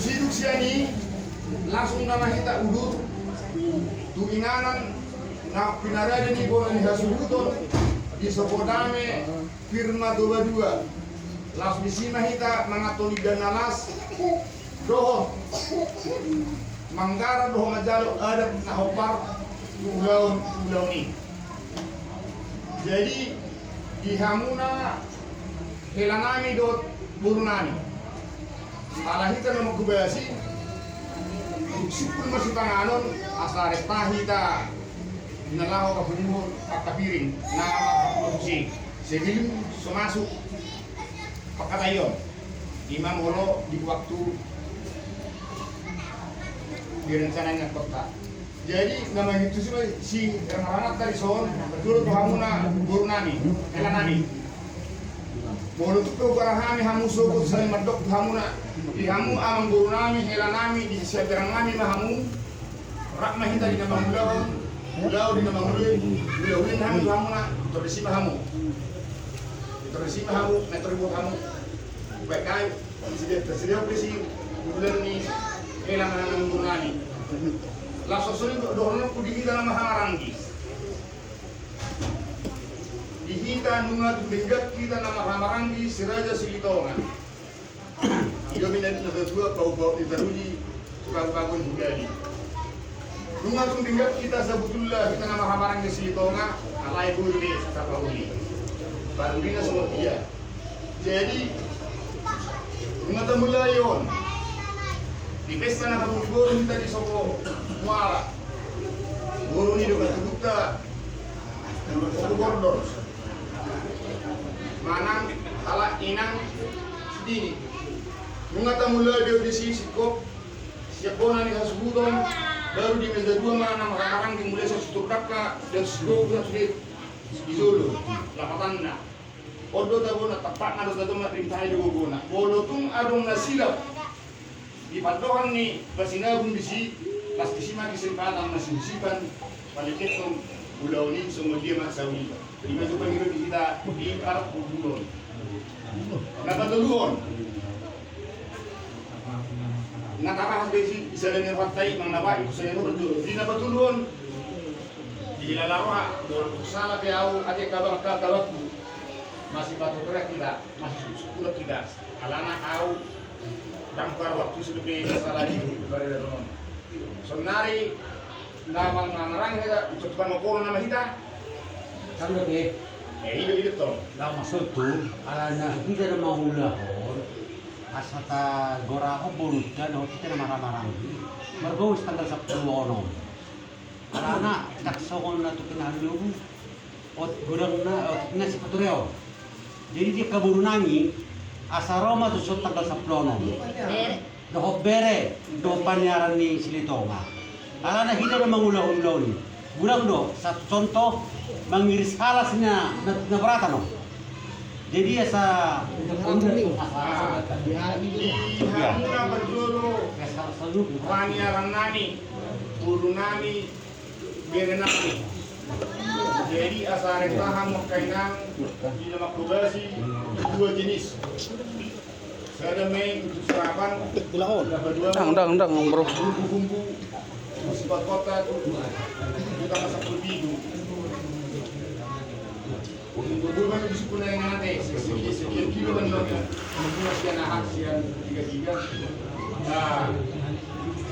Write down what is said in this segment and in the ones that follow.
Siduk siya ni langsung na mahita udut tuinganan na pinarada ni bola ni hasubuton di Sopodame firma 22 langsung di mahita mangatoli dan nalas doho manggara doho majalo adat na hopar ulau ni. Jadi di hamuna helanami dot burunani alahita na magkubasi sukul masih tanganon asal restahita dinalaho kapunihon pagkapiring na makaproduksi sebelum sumasuk pagkatayon imam holo di waktu direncananya kota. Jadi nama itu si rangat dari son betul tuh hamuna burunani helanami bolu tuh barahami hamu sokot saling merdok hamuna di hamu amang burunami helanami di seberangami mahamu rakmah kita di nama ulau di nama ulin hamu hamuna terisi mahamu meteribut hamu baik kai tersedia presi bulan ni helanami burunani langsung sering dohorno kudihita nama harangi dihita nunga denggat kita nama harangi siraja silitonga hidup ini dua bau-bau ditaruhi bagus juga nunga denggat kita sebetulnya kita nama harangi silitonga alai budi tapahuli barudina semua dia jadi nunga tamulayon di pesta na kabuli guru kita di Soko Muara guru ni dekat Bukta Soko Bordor manang ala inang sedini mengata mulai dia di sisi kop siap bona ni hasubuton baru di meza dua mana orang dimulai sesuatu kakak dan seluruh sudah izolo lapatanna odo tabona tapak ngado tabona rintai di gogona bolo tung adong nasilap di pantohan ni pasinabong bisi pas kisima kesempatan nasisipan paliketong ulau ni semua dia masawi lima tu panggilan kita di Arab Budulon napatuluhon natakahas besi isa lang yung patay mang nabahay ko sa inyo di napatuluhon di lalawa doon kusala kaya ako ati kabang kakawat mo masih patuturak kita masih sukulat kita alana ako damkar waktu sebelum masalah ini dari teman. Sonari nama ngarang kita ucapan makoro nama kita. Kalau ke, hidup toh. lah maksud tu, alana kita nama hulahon, asata goraho burutkan, kita nama ramarang. Mergo tanggal 10 onom. Alana tak sokon na tu kinalung, ot gurang na nasi patureo. Jadi dia kaburu nami. Asaroma tu sot tanggal 10 onom. Doho bere, doho panyaran ni Silitonga. Alana hita na mangulah-ulah ni. Bulang do, sa contoh mangiris halas niya na berata no. Jadi asa Hamuna berjuru panyaran nani, buru nani, bere nani. Jadi asal paham kainang di dalam kubasi dua jenis. Ada main untuk sarapan, Undang bro. bumbu sifat kota itu kita masak berbiju. Bumbu kan di suku yang nanti sekian kilo kan dong, mungkin sekian ahad sekian 3. Nah,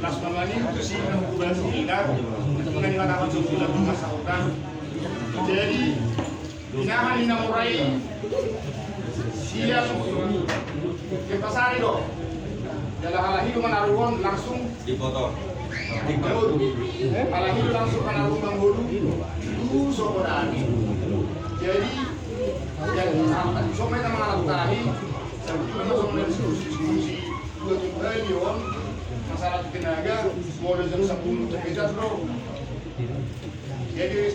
las mamani itu sih yang kubasi kita, dengan katakan sebulan masak utang. Jadi inahan inamurai siap ke pasar itu dalam halahidu menaruhon langsung dipotong halahidu langsung menaruh menghulu itu sopodani jadi yang somai kita mengalami sebetulnya somai diskusi 2 triliun masalah tenaga mau jam 10 terkejar bro jadi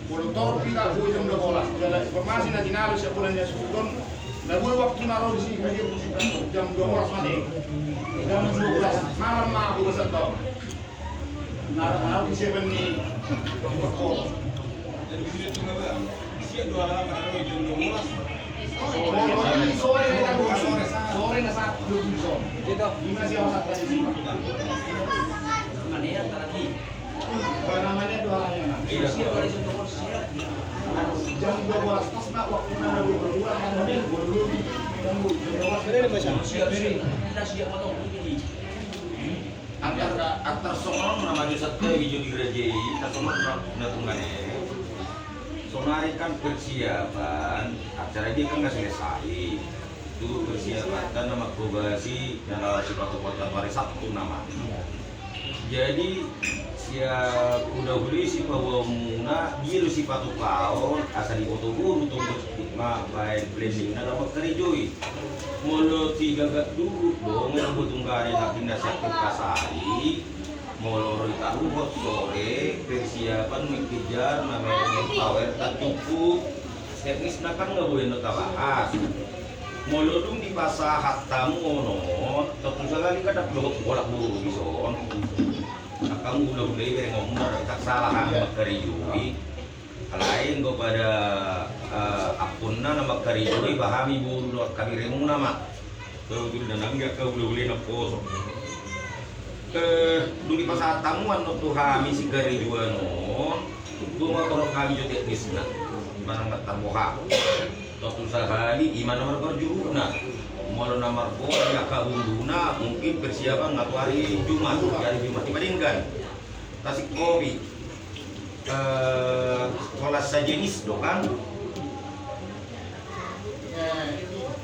Bolotor kita jam 12 jalan informasi na dinalo siya bulan niya sukuton nagul waktu naro di sini kaya jam 12 mati jam 12 malam na ako sa to naro di 7 ni siya 2 halaman naro jam 12 sore na sa 12 kita Lima siapa satu di sini? Namanya dua layanan. Jam 12 pas nak waktu ada berdua ada belum Antar songon namanya satu hijau di gereja kita songon natungane. Sonari kan persiapan acara dia kan nggak selesai. Itu persiapan dan nama probasi dan sifat kota hari Sabtu nama. Jadi siap udah beli si pawamuna dia lu si patu kaon asal di foto guru untuk baik blending na dapat kerjoi molo tiga gak dulu dong yang butuh kare nak pindah sektor kasari molo rita ruhot sore persiapan mengejar namanya power tak cukup teknis nak kan nggak boleh notawahas molo dong di pasar hatamu ono tentu sekali kadang bolak buru bison kamu udah mulai ngomong tak salah kerjui lain kepada akunna nama kerjui pahami bulu kami remung nama kau tu dan enggak kau boleh napos dulu pas tamuan untuk kami si kerjui non dua kalau kami juga teknis nak mana nggak terboha waktu sekali iman nomor berjuruna malu nomor ya kabunduna mungkin persiapan ngatu hari Jumat dibandingkan tasik kopi kelas sejenis dokan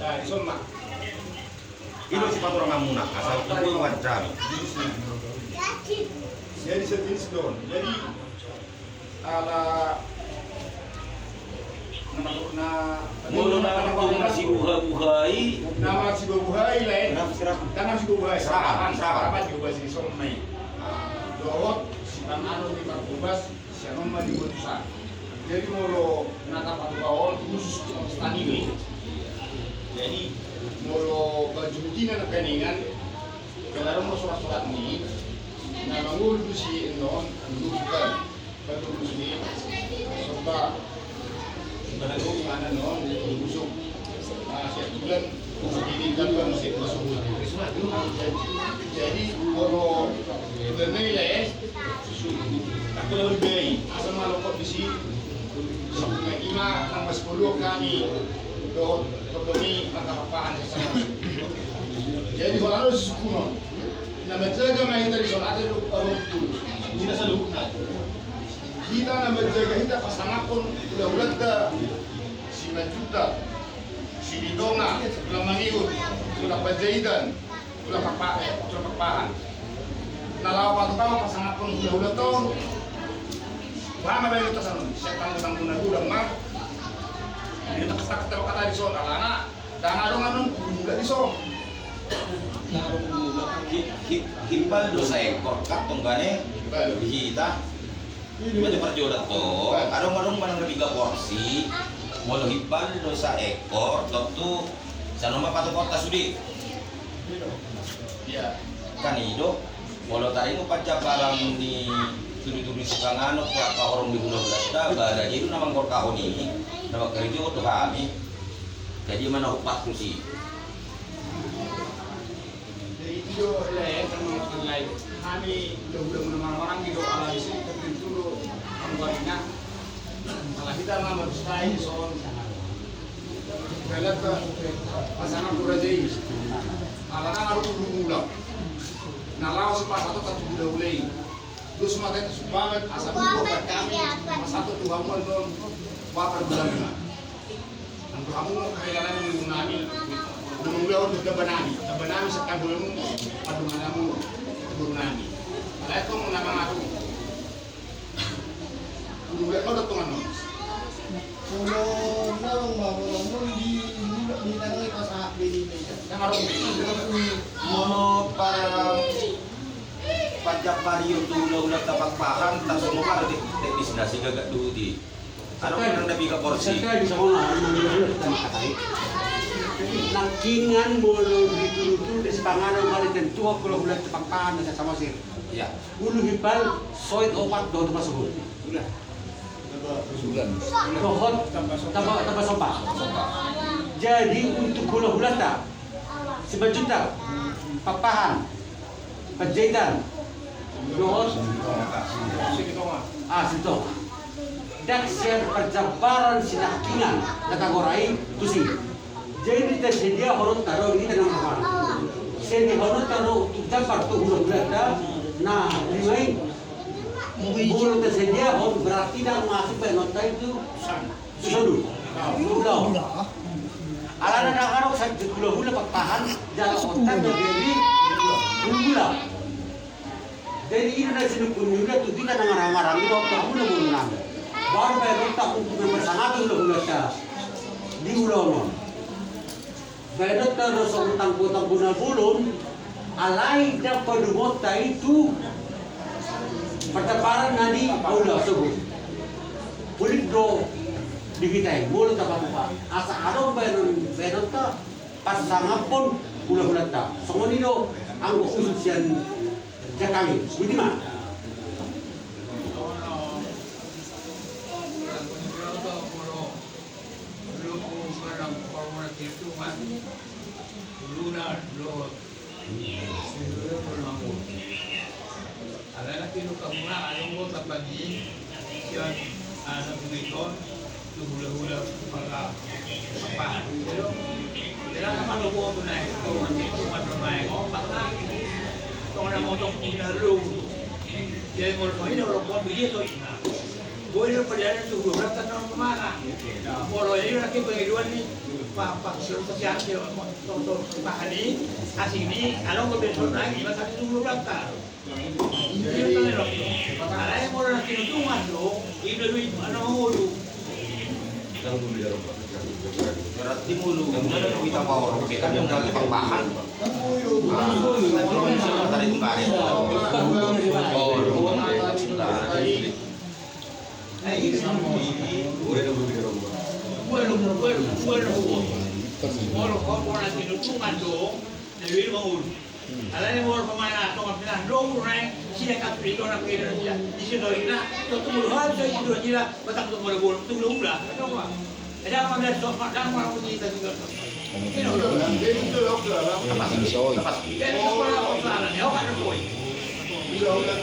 dari Soma. itu sifat orang ngamunah asal itu wajar Jadi sejenis don. Jadi ala mulu nama si buha-buhai nama si buhai lain. Nama si buhai serapan juga si somai. Dohot si tanano di Barbubas si anoma di Butusan. Jadi mulu nata patukaon khusus stani ini. Jadi mulu bajutina na kaningan kalau mau surat-surat ini na mangul si non lukan betul si sebab baru mana non busuk siap bulan didirikan kan masih masuk jadi kalau bernilai aku lebih baik asal malu kok di sini sampai ima tambah 10 kami do kami mengkapahan sama jadi kalau harus kuno nama jaga main dari soal ada orang itu tidak selalu kita nama jaga kita pasangan pun udah si Majuta, si Didonga, udah Mangiut, udah Pajaidan, udah Papahan. Nalau tahu pasangan pun udah tahu. Lama banyak kita sana, saya tanggung udah mah. Ini tak kata di soal anak, dan ada orang nggak di soal. himbal dosa ekor kak tunggane kita itu perjodohan tuh adong-adong mana lebih 3 porsi mau himbal dosa ekor tentu sanoma patu kota sudi Iya. kan itu kalau tadi itu pajak barang di tulis sekangan atau orang di Pulau Belanda pada itu nama kahun ini nama kerja untuk kami jadi mana upat sih Itu lain sama lain. Kami udah menemani orang di doa di sini tertentu lo pembuatnya. Malah kita nggak bersaing soal. Kalau ke pasangan kurajai, malah kan harus berulang. Nalau sepas satu mulai. Terus mata itu banget asal buat kami satu Tuhan pun bakal bulan. Untuk kamu kehilangan mengunami. Menunggu untuk kebenami sekarang belum pada manamu kebenami. Kalau itu menama aku, menunggu kau datang mana? Kalau nang bangun di tanah pas di Yang harus mono para pajak vario tuh udah tapak paham tak semua ada teknis nasi gagak dulu di ada orang nabi ke porsi Saya bisa ngomong dan katai. Nangkingan bolu dituru-turu di sepanganan kali tentu kalau bulan tepang-pangan sama sir. ya Ulu hipal soit opat do tempat subuh. Udah. Dohot tambah sopa. Jadi untuk gula-gula tak Juta, Papahan, Pajahitan, doon, Sito. Dan siya perjabaran sinakingan nakagoray tusi. Jadi tersedia horot taro ini dengan apa? Seni horot taro jabar tu hulu-hulu na limai. Bulu tersedia horot berarti dah masuk penonton itu susudu. Pulau. Alana nakarok sa hulu-hulu Papahan jalan otak jadi hulu. Jadi ini dari sini pun juga tu kita ngarang-ngarang itu kamu nak menang. Baru bayar tak untuk bersangat itu ulah di ulang. Bayar terus utang-utang guna bulun, alai dah pedumota itu pertebaran nadi ulah sebut. Kulit do digitai, mulut apa? Asa ada bayar tak pas sangat pun ulah tak. Semua ni do anggo usian kami, Budiman. Orang motong punya lu, jadi mau ini orang buat begitu ina. Boleh perjalanan tu dua belas tahun kemana? Kalau ini lagi pengiduan ni, pak suruh kesian dia tonton pak ini, asing ni, kalau berbeza lagi masa itu 12 tahun. Jadi tu ni loh. Kalau yang orang nak kena tu masuk, ibu duit mana mau lu? Berarti mulu, kemudian kita bawa orang kita yang dari Papahan. Tadi kemarin.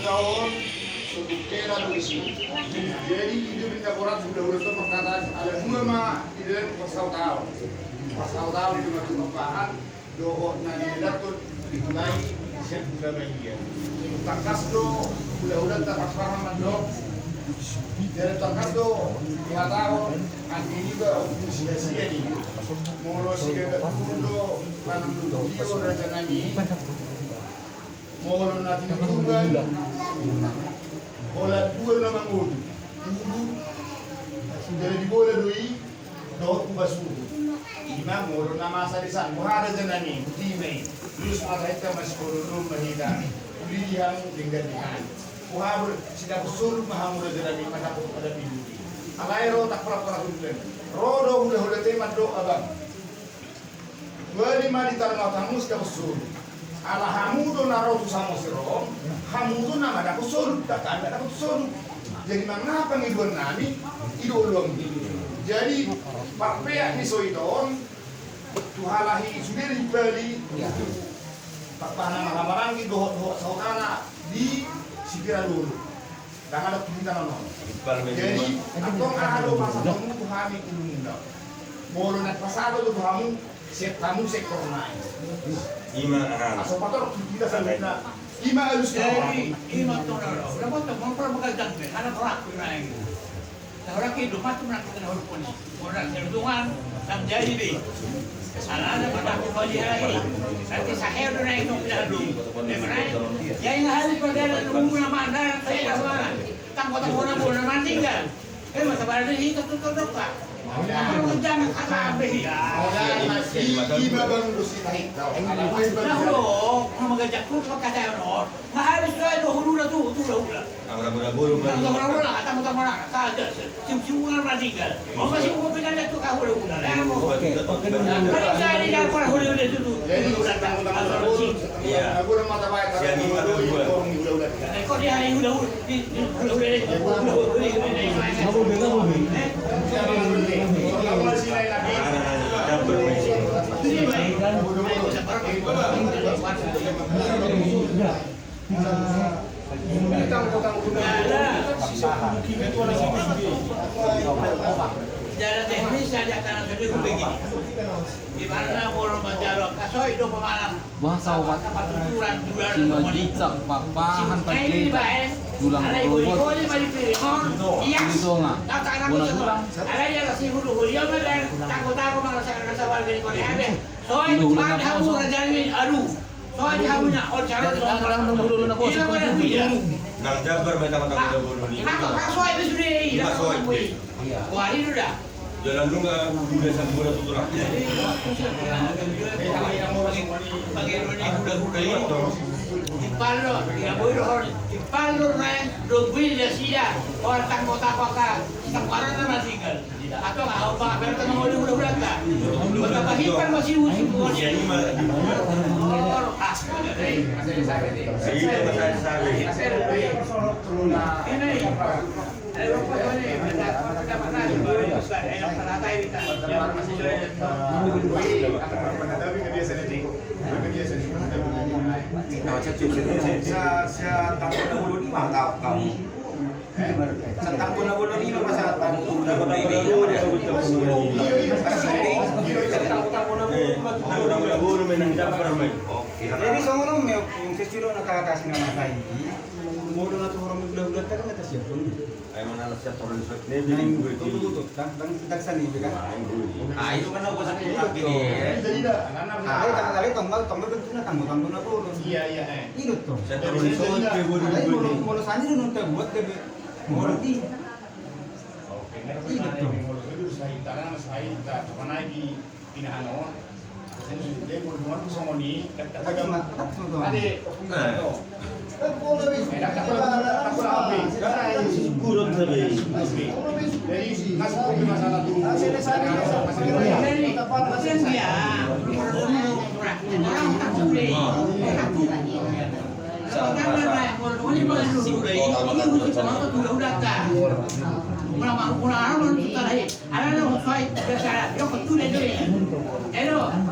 tahun kera di sini. Jadi hidup di Kaporat sudah perkataan ada dua mah di dalam pasal tahu di Papahan doa nani datun dimulai siap sudah bagian. Tangkas do udah tak paham do. Dari tangkas do 2 tahun ini juga sia-sia ni. Mulu sia do panam do dia raja nani. Mulu nanti tunggal. Bola dua nama ngudu. Dari di bola doi do basu. Imam mulu nama sarisan muhara janani timai. Terus ada itu masih korum mahida. Yang tinggal di sana. Muhar sudah usul mahamura janani pada pada pintu. Alairo tak pernah hujan. Rodo udah tema do abang. Wali mari tarma tamus ka usul. Ala hamudo naro sama sirom. Hamudo nama ada usul, tak ada usul. Jadi mengapa ngidon nami idolong ini. Jadi Pak Pea ni soidon tuhalahi sudah dibeli. Pak Pana Mahamarangi dohot saudara di Sikira dulu. Dan ada kita non. Jadi atong ada masa kamu tuhami kulunda. Molo nak pasado tu kamu siap kamu sektor naik. Ima ahal. Asal pator kita sampai na. Ima harus Jadi ima tu nara. Berapa tu orang bekerja ni? Ada orang kurang. Orang hidup macam nak kena horpon. Orang kerjaan dan jadi ni. Ada pada kali hari. Nanti saya dah naik tu dulu. Memang. Yang hari pada rumah mana saya dah mana. Tang kota orang pun mana tinggal. Masa pada ni itu tu apa? Orang jangan kata abis. Ima bang rusi naik. Tahu, orang bekerja pun kata orang. Mahal sekali tu hulu tu hulu. Orang bulu Orang-orang kata orang saja. Cium-cium orang tinggal. Orang masih mau pindah tu kau hulu. Kalau saya ni dah pernah hulu itu. Jadi iya. Aku orang mata baik kalau orang udah. Kau dia hari hulu. Hulu. Secara teknis saja karena sudah begini. Di mana orang menjalok kasoy do pemalam. Bahasa wat Patuturan dular simajicak papahan ini bae. Dulang Ada ibu ini balik pilihon. Iya. Itu nga. Guna-guna. Ada ya si hulu hulio dan takut-takut merasa warga di Korea deh. Soy pan hamu rajani aduh. Soy hamunya orang cara dulu na ko. Iya mana dia. Nang Jabar may takot-takot na bulo ni. Ako kasoy ba sudah. Kasoy. Wah ini udah. Jalan lu nggak udah sampai bola tuturak. Bagaimana kuda-kuda itu? Dipalo, tidak boleh dipalo naik dogwil ya sida. Orang kota-kota, sekarang nama tinggal. Atau nggak apa? Berarti mau udah tak? Betapa hipan masih usul. Jadi malah Sa tampon na ulo ni mangkap kamu. Sa tampon na ulo ni masa tampon na ulo ni jadi soalnya yung sestilo nakakasing naman tayo. Muro na to orang ulat-ulat ka na siya pun. ay manalas siya turun sa Tututot kan, lang dagsan ibi kan. Ah, itu kan ako sa tulak ini. Ay takali tonggal betul na tanggo na po. Iya. Inut to. Sa turun sa Ay molo sani nun te buat ke molo di. Iya betul. Itu saya tangan saya tak pernah di pinahano. Saya berbuat sama ni. Tapi mak tak to. Ada. Kurang sabi. Jadi masuk ke masalah tu.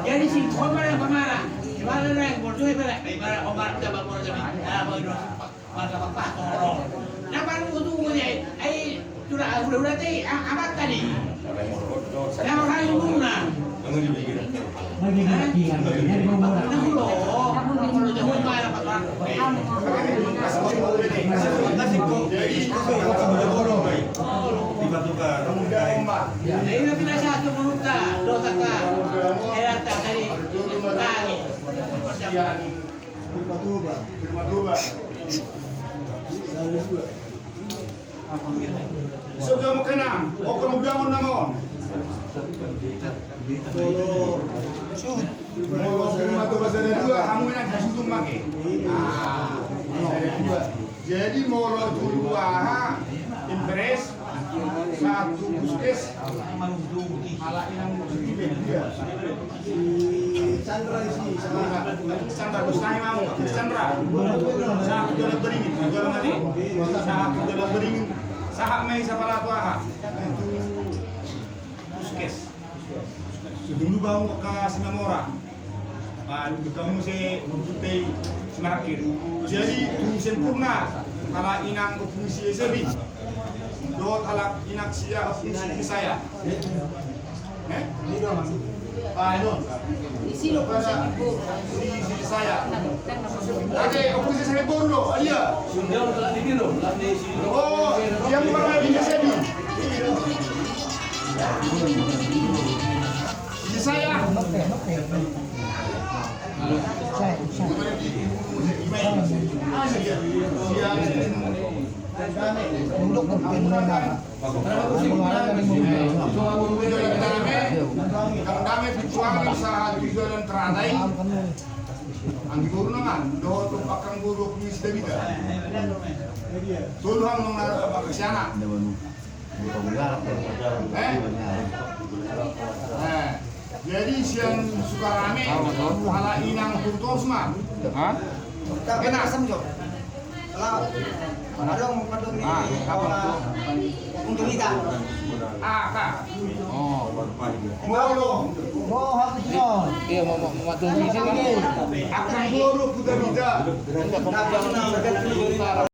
Jadi si Omar kemana? Mana yang bodoh itu lah, ibarat Omar kita bangun jadi, bodoh, masa bapak tolong. Dapat butuh ni, sudah tadi amat tadi. Yang orang itu mana? Ang dibigyan. Ini pindah satu minuta, dua kata, datang dari tadi. So kamu kenang, o kamu bangun namun. Mau firma bahasa dua, kamu yang kasih tumbang Jadi mau dua, impres, satu buskes, ala inang Chandra Gusnai mau, Chandra, satu jalan beringin, jalan mati, satu jalan beringin, sahak mai sapala tuaha, buskes. Dulu baru ke Singamora, kamu saya mempunyai Semarakir. Jadi tu sempurna, kalau inang fungsi sebi, dot kalau inak sia fungsi saya. Ini mas. Ano? Isi lo pada isi saya. Ada fungsi saya bondo, iya. Sudah telah ditiru, telah diisi. Oh, yang pernah di sebi. Isi saya. Kami perjuangan usaha tujuan teratai. Ang guru naman, doon itong bakang guru kumis David. Tulungan mong narapagsiyana. Jadi siang suka rame, ala inang puntos mah. Kena asam jo. Kalau padong ni untuk kita. Kak. Oh, Mau Oh, hapus yun. Iya, matulog sih kan. Akan buruk kita bisa. Enggak, pembukaan